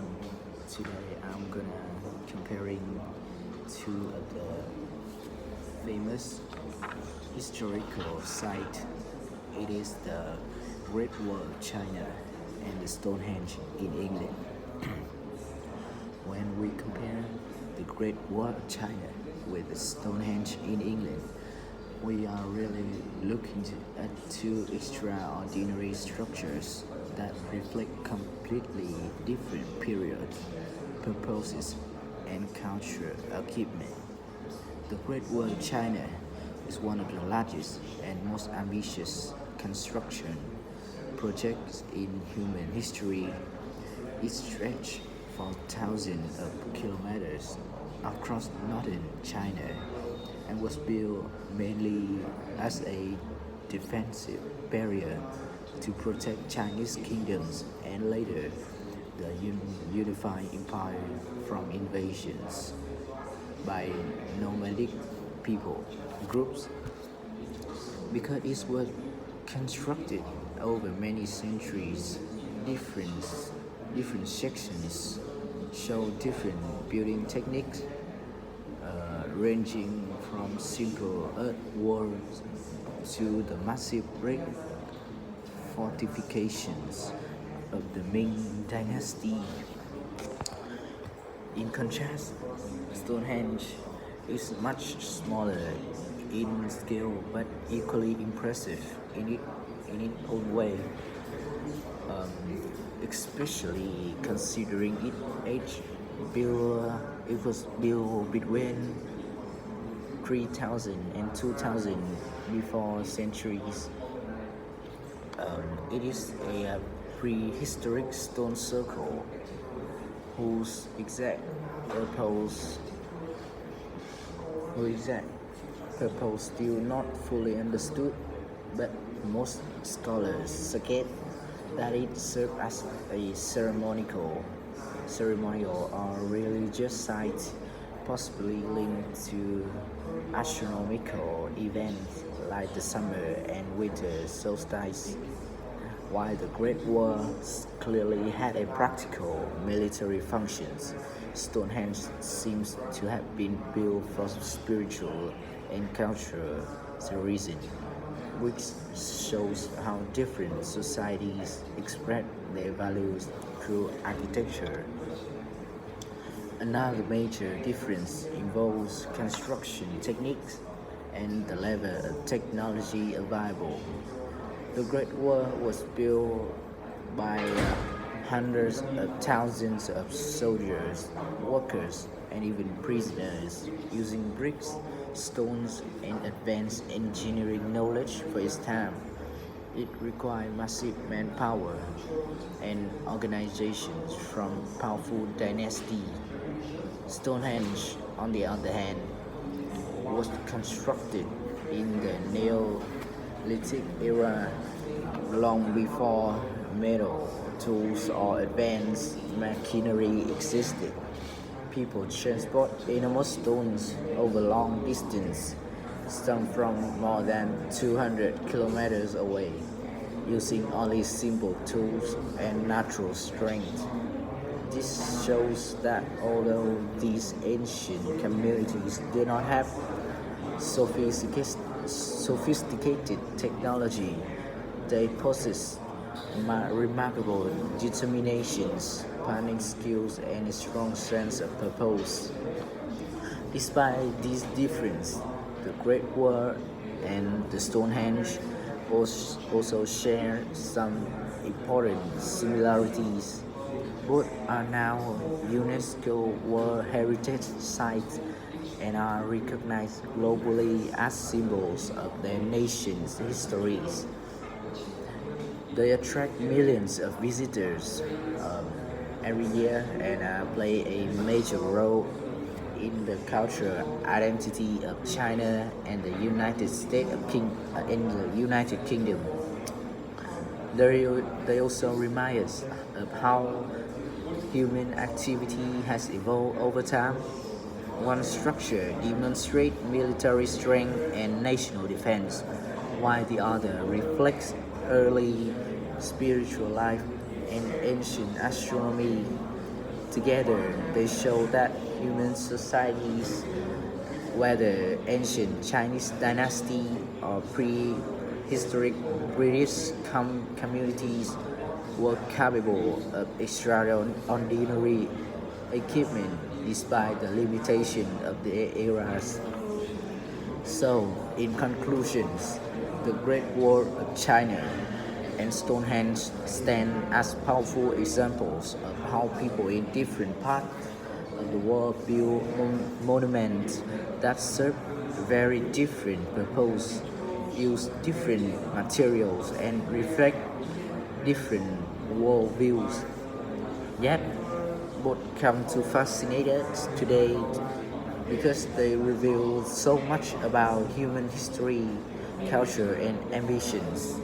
everyone. Today I'm gonna comparing two of the famous historical site. It is the Great Wall of China and the Stonehenge in England. When we compare the Great Wall of China with the Stonehenge in England, we are really looking at two extraordinary structures that reflect completely different periods, purposes, and cultural achievement. The Great Wall of China is one of the largest and most ambitious construction projects in human history. It stretches for thousands of kilometers across northern China and was built mainly as a defensive barrier to protect Chinese kingdoms and later the unified empire from invasions by nomadic people groups. Because it was constructed over many centuries, different different sections show different building techniques, ranging from simple earthworks to the massive brick fortifications of the Ming Dynasty. In contrast, Stonehenge is much smaller in scale but equally impressive in its own way, um, especially considering its age. It was built between 3000 and 2000 before centuries. It is a prehistoric stone circle whose purpose, whose exact purpose still not fully understood, but most scholars suggest that it served as a ceremonial or religious site, possibly linked to astronomical events like the summer and winter solstice. While the Great Wall clearly had a practical military functions, Stonehenge seems to have been built for spiritual and cultural reasons, which shows how different societies express their values through architecture. Another major difference involves construction techniques and the level of technology available. The Great Wall was built by hundreds of thousands of soldiers, workers, and even prisoners using bricks, stones, and advanced engineering knowledge for its time. It required massive manpower and organizations from powerful dynasties. Stonehenge, on the other hand, was constructed in the Neolithic era, long before metal tools or advanced machinery existed. People transport enormous stones over long distances, some from more than 200 kilometers away, using only simple tools and natural strength. This shows that although these ancient communities did not have sophisticated technology, they possess remarkable determinations, planning skills, and a strong sense of purpose. Despite these differences, the Great Wall and the Stonehenge also share some important similarities. Both are now UNESCO World Heritage Sites and are recognized globally as symbols of their nation's histories. They attract millions of visitors every year and play a major role in the cultural identity of China and the United Kingdom. They also remind us of how human activity has evolved over time. One structure demonstrates military strength and national defense, while the other reflects early spiritual life and ancient astronomy. Together, they show that human societies, whether ancient Chinese dynasty or prehistoric British communities, were capable of extraordinary achievement despite the limitation of the eras. So, in conclusions, the Great Wall of China and Stonehenge stand as powerful examples of how people in different parts of the world build monuments that serve very different purposes, use different materials, and reflect different worldviews. Yet, both come to fascinate us today because they reveal so much about human history, culture, and ambitions.